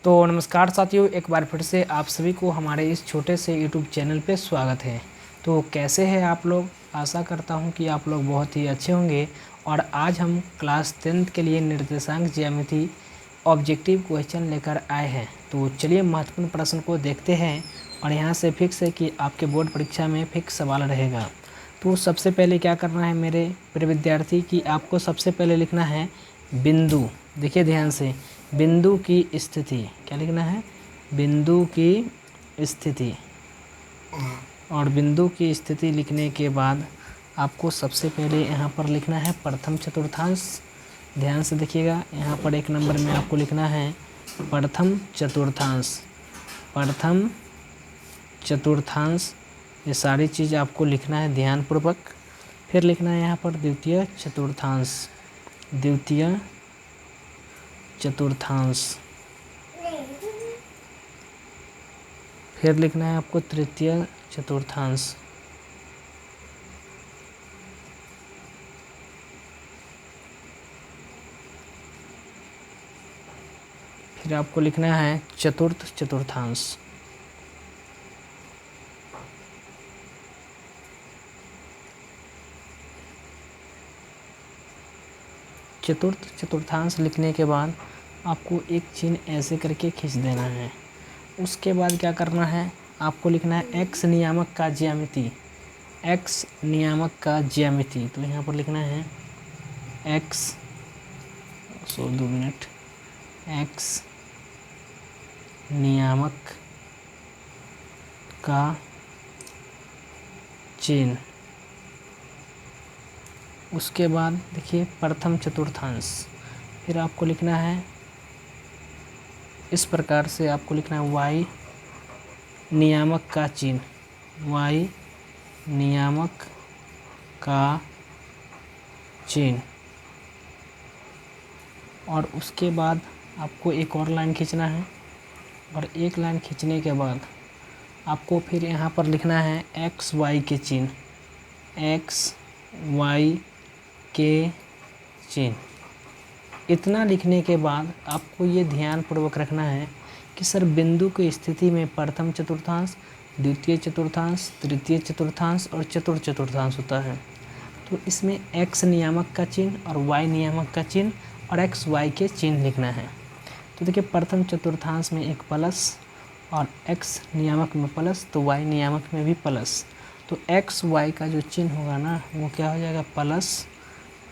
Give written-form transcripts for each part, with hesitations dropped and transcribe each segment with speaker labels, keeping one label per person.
Speaker 1: तो नमस्कार साथियों, एक बार फिर से आप सभी को हमारे इस छोटे से YouTube चैनल पे स्वागत है। तो कैसे हैं आप लोग? आशा करता हूं कि आप लोग बहुत ही अच्छे होंगे। और आज हम क्लास 10th के लिए निर्देशांक ज्यामिति ऑब्जेक्टिव क्वेश्चन लेकर आए हैं। तो चलिए महत्वपूर्ण प्रश्न को देखते हैं। और यहाँ से फिक्स है कि आपके बोर्ड परीक्षा में फिक्स सवाल रहेगा। तो सबसे पहले क्या करना है मेरे प्रिय विद्यार्थी कि आपको सबसे पहले लिखना है बिंदु। देखिए ध्यान से, बिंदु की स्थिति। क्या लिखना है? बिंदु की स्थिति। और बिंदु की स्थिति लिखने के बाद आपको सबसे पहले यहाँ पर लिखना है प्रथम चतुर्थांश। ध्यान से देखिएगा, यहाँ पर एक नंबर में आपको लिखना है प्रथम चतुर्थांश। प्रथम चतुर्थांश, ये सारी चीज़ आपको लिखना है ध्यानपूर्वक। फिर लिखना है यहाँ पर द्वितीय चतुर्थांश। द्वितीय चतुर्थांश। फिर लिखना है आपको तृतीय चतुर्थांश। फिर आपको लिखना है चतुर्थ चतुर्थांश। चतुर्थ चतुर्थांश लिखने के बाद आपको एक चिन्ह ऐसे करके खींच देना है। उसके बाद क्या करना है, आपको लिखना है x नियामक का ज्यामिति। x नियामक का ज्यामिति, तो यहाँ पर लिखना है x 2 मिनट, x नियामक का चिन्ह। उसके बाद देखिए प्रथम चतुर्थांश। फिर आपको लिखना है इस प्रकार से, आपको लिखना है y नियामक का चिन्ह। y नियामक का चिन्ह। और उसके बाद आपको एक और लाइन खींचना है। और एक लाइन खींचने के बाद आपको फिर यहाँ पर लिखना है x y के चिन्ह। x y के चिन्ह। इतना लिखने के बाद आपको ये ध्यानपूर्वक रखना है कि सर बिंदु की स्थिति में प्रथम चतुर्थांश, द्वितीय चतुर्थांश, तृतीय चतुर्थांश और चतुर्थ चतुर्थांश होता है। तो इसमें x नियामक का चिन्ह और y नियामक का चिन्ह और x y के चिन्ह लिखना है। तो देखिए प्रथम चतुर्थांश में एक प्लस और x नियामक में प्लस, तो y नियामक में भी प्लस। तो x y का जो चिन्ह होगा ना, वो क्या हो जाएगा? Plus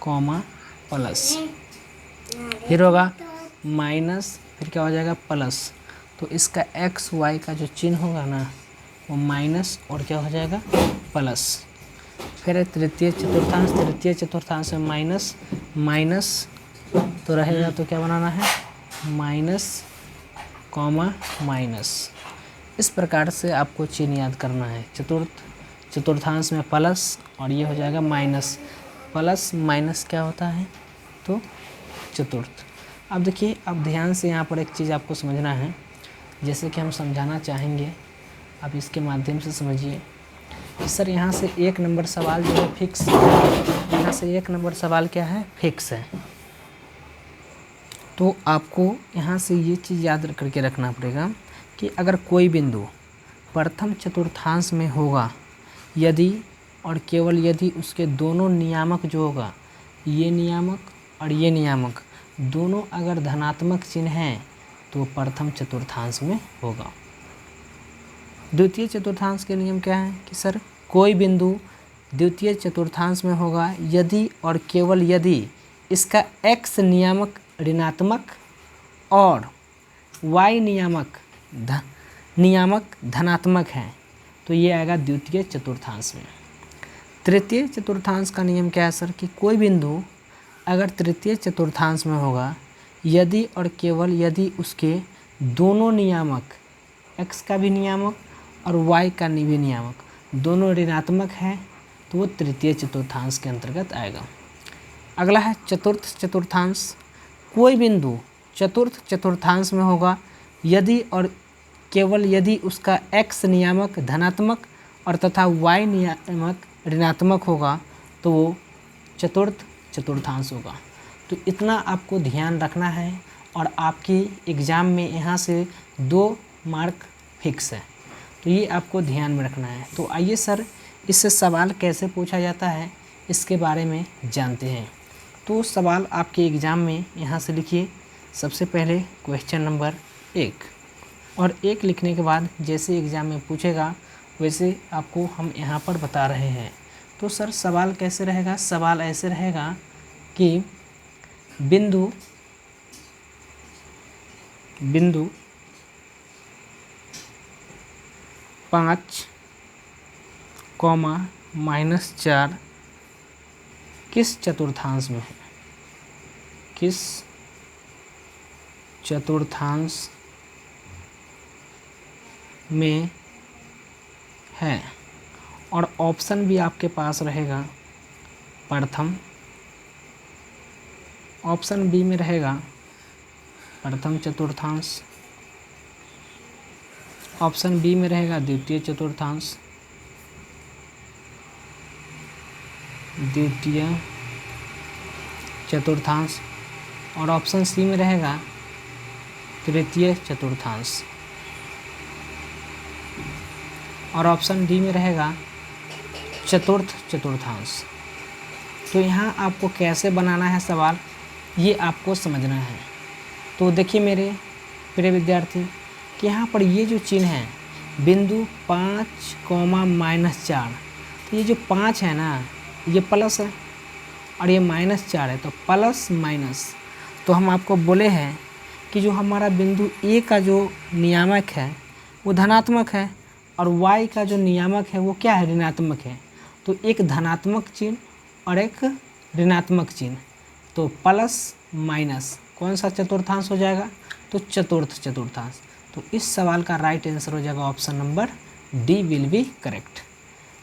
Speaker 1: comma plus. फिर होगा माइनस, फिर क्या हो जाएगा? प्लस। तो इसका एक्स वाई का जो चिन्ह होगा ना, वो माइनस और क्या हो जाएगा? प्लस। फिर तृतीय चतुर्थांश। तृतीय चतुर्थांश में माइनस माइनस तो रहेगा, तो क्या बनाना है? Minus comma minus. इस प्रकार से आपको चिन्ह याद करना है। चतुर्थांश में प्लस और ये हो जाएगा माइनस। प्लस माइनस क्या होता है? तो चतुर्थ। अब देखिए, अब ध्यान से यहाँ पर एक चीज़ आपको समझना है, जैसे कि हम समझाना चाहेंगे, आप इसके माध्यम से समझिए कि सर यहाँ से एक नंबर सवाल जो है फिक्स है। यहाँ से एक नंबर सवाल क्या है? फिक्स है। तो आपको यहाँ से ये चीज़ याद करके रखना पड़ेगा कि अगर कोई बिंदु प्रथम चतुर्थांश में होगा, यदि और केवल यदि उसके दोनों नियामक जो होगा, ये नियामक और ये नियामक दोनों अगर धनात्मक चिन्ह हैं, तो प्रथम चतुर्थांश में होगा। द्वितीय चतुर्थांश के नियम क्या है कि सर कोई बिंदु द्वितीय चतुर्थांश में होगा यदि और केवल यदि इसका x नियामक ऋणात्मक और y नियामक धनात्मक है, तो ये आएगा द्वितीय चतुर्थांश में। तृतीय चतुर्थांश का नियम क्या है सर कि कोई बिंदु अगर तृतीय चतुर्थांश में होगा यदि और केवल यदि उसके दोनों नियामक, x का भी नियामक और y का भी नियामक दोनों ऋणात्मक हैं, तो वो तृतीय चतुर्थांश के अंतर्गत आएगा। अगला है चतुर्थ चतुर्थांश। कोई बिंदु चतुर्थ चतुर्थांश में होगा यदि और केवल यदि उसका x नियामक धनात्मक और तथा y नियामक ऋणात्मक होगा, तो वो चतुर्थ चतुर्थांश होगा। तो इतना आपको ध्यान रखना है और आपकी एग्ज़ाम में यहाँ से 2 मार्क फिक्स है, तो ये आपको ध्यान में रखना है। तो आइए सर इससे सवाल कैसे पूछा जाता है इसके बारे में जानते हैं। तो सवाल आपके एग्ज़ाम में यहाँ से लिखिए, सबसे पहले क्वेश्चन नंबर 1, और 1 लिखने के बाद जैसे एग्ज़ाम में पूछेगा वैसे आपको हम यहाँ पर बता रहे हैं। तो सर सवाल कैसे रहेगा? सवाल ऐसे रहेगा कि बिंदु 5, -4 किस चतुर्थांश में है? किस चतुर्थांश में है? और ऑप्शन भी आपके पास रहेगा प्रथम, ऑप्शन बी में रहेगा प्रथम चतुर्थांश, ऑप्शन बी में रहेगा द्वितीय चतुर्थांश, द्वितीय चतुर्थांश, और ऑप्शन सी में रहेगा तृतीय चतुर्थांश, और ऑप्शन डी में रहेगा चतुर्थ चतुर्थांश। तो यहाँ आपको कैसे बनाना है सवाल, ये आपको समझना है। तो देखिए मेरे प्रिय विद्यार्थी कि यहाँ पर ये जो चिन्ह है बिंदु 5, -4, तो ये जो 5 है ना ये प्लस है और ये -4 है, तो प्लस माइनस। तो हम आपको बोले हैं कि जो हमारा बिंदु ए का जो नियामक है वो धनात्मक है और y का जो नियामक है वो क्या है? ऋणात्मक है। तो एक धनात्मक चिन्ह और एक ऋणात्मक चिन्ह, तो प्लस माइनस कौन सा चतुर्थांश हो जाएगा? तो चतुर्थ चतुर्थांश। तो इस सवाल का राइट आंसर हो जाएगा option number D will be correct.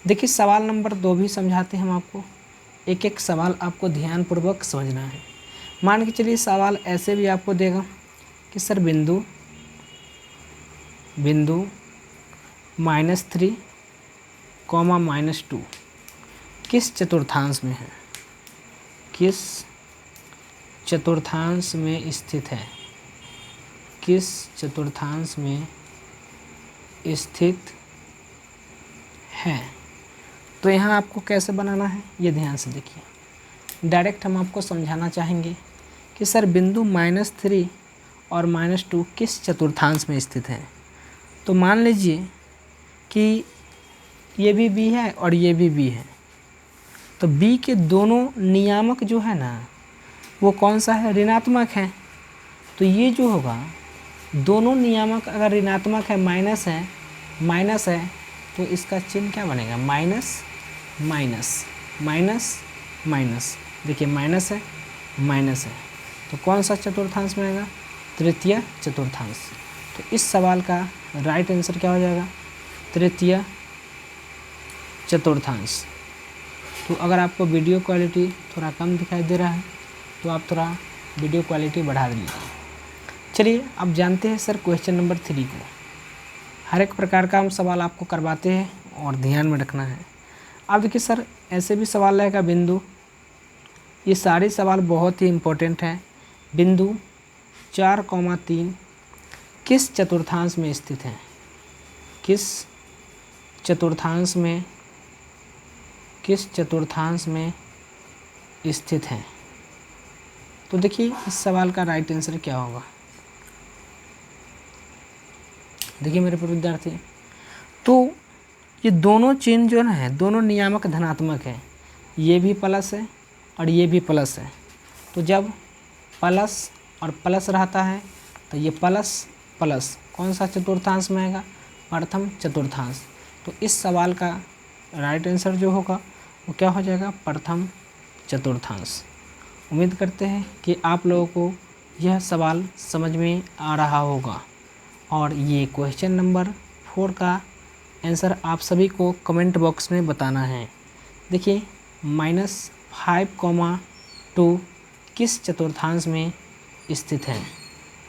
Speaker 1: देखिए सवाल नंबर 2 भी समझाते हैं हम आपको, एक एक सवाल आपको ध्यानपूर्वक समझना है। मान के चलिए सवाल ऐसे भी आपको देगा कि सर बिंदु -3, -2 किस चतुर्थांश में है? किस चतुर्थांश में स्थित है? किस चतुर्थांश में स्थित है? तो यहाँ आपको कैसे बनाना है ये ध्यान से देखिए। डायरेक्ट हम आपको समझाना चाहेंगे कि सर बिंदु -3 और -2 किस चतुर्थांश में स्थित है। तो मान लीजिए कि ये भी बी है और ये भी बी है, तो बी के दोनों नियामक जो है ना वो कौन सा है? ऋणात्मक है। तो ये जो होगा दोनों नियामक अगर ऋणात्मक है, माइनस है, तो इसका चिन्ह क्या बनेगा? Minus minus minus minus. देखिए माइनस है, तो कौन सा चतुर्थांश बनेगा? तृतीय चतुर्थांश। तो इस सवाल का राइट आंसर क्या हो जाएगा? तृतीय चतुर्थांश। तो अगर आपको वीडियो क्वालिटी थोड़ा कम दिखाई दे रहा है तो आप थोड़ा वीडियो क्वालिटी बढ़ा दीजिए। चलिए अब जानते हैं सर क्वेश्चन नंबर 3 को। हर एक प्रकार का हम सवाल आपको करवाते हैं और ध्यान में रखना है। अब देखिए सर ऐसे भी सवाल रहेगा बिंदु, ये सारे सवाल बहुत ही इम्पोर्टेंट हैं। बिंदु 4,3 किस चतुर्थांश में स्थित है? किस चतुर्थांश में स्थित है? तो देखिए इस सवाल का राइट आंसर क्या होगा? देखिए मेरे प्रिय विद्यार्थी, तो ये दोनों चिन्ह जो है दोनों नियामक धनात्मक है, ये भी प्लस है और ये भी प्लस है। तो जब प्लस और प्लस रहता है तो ये प्लस प्लस कौन सा चतुर्थांश में आएगा? प्रथम चतुर्थांश। तो इस सवाल का राइट आंसर जो होगा वो क्या हो जाएगा? प्रथम चतुर्थांश। उम्मीद करते हैं कि आप लोगों को यह सवाल समझ में आ रहा होगा और ये क्वेश्चन नंबर 4 का आंसर आप सभी को कमेंट बॉक्स में बताना है। देखिए -5,2 किस चतुर्थांश में स्थित है?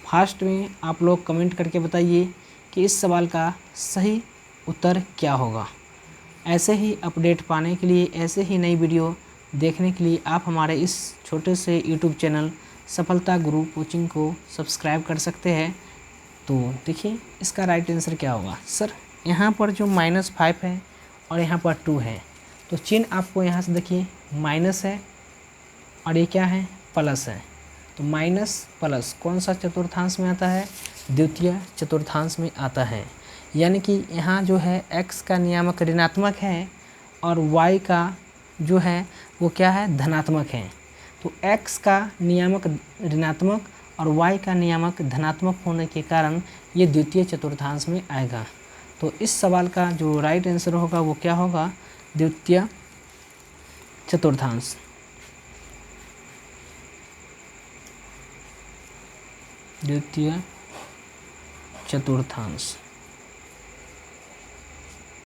Speaker 1: फास्ट में आप लोग कमेंट करके बताइए कि इस सवाल का सही उत्तर क्या होगा। ऐसे ही अपडेट पाने के लिए, ऐसे ही नई वीडियो देखने के लिए आप हमारे इस छोटे से यूट्यूब चैनल सफलता गुरु कोचिंग को सब्सक्राइब कर सकते हैं। तो देखिए इसका राइट आंसर क्या होगा। सर यहाँ पर जो -5 है और यहाँ पर 2 है, तो चिन्ह आपको यहाँ से देखिए माइनस है और ये क्या है, प्लस है। तो माइनस प्लस कौन सा चतुर्थांश में आता है, द्वितीय चतुर्थांश में आता है। यानी कि यहाँ जो है x का नियामक ऋणात्मक है और y का जो है वो क्या है, धनात्मक है। तो x का नियामक ऋणात्मक और y का नियामक धनात्मक होने के कारण ये द्वितीय चतुर्थांश में आएगा। तो इस सवाल का जो राइट आंसर होगा वो क्या होगा, द्वितीय चतुर्थांश। द्वितीय चतुर्थांश।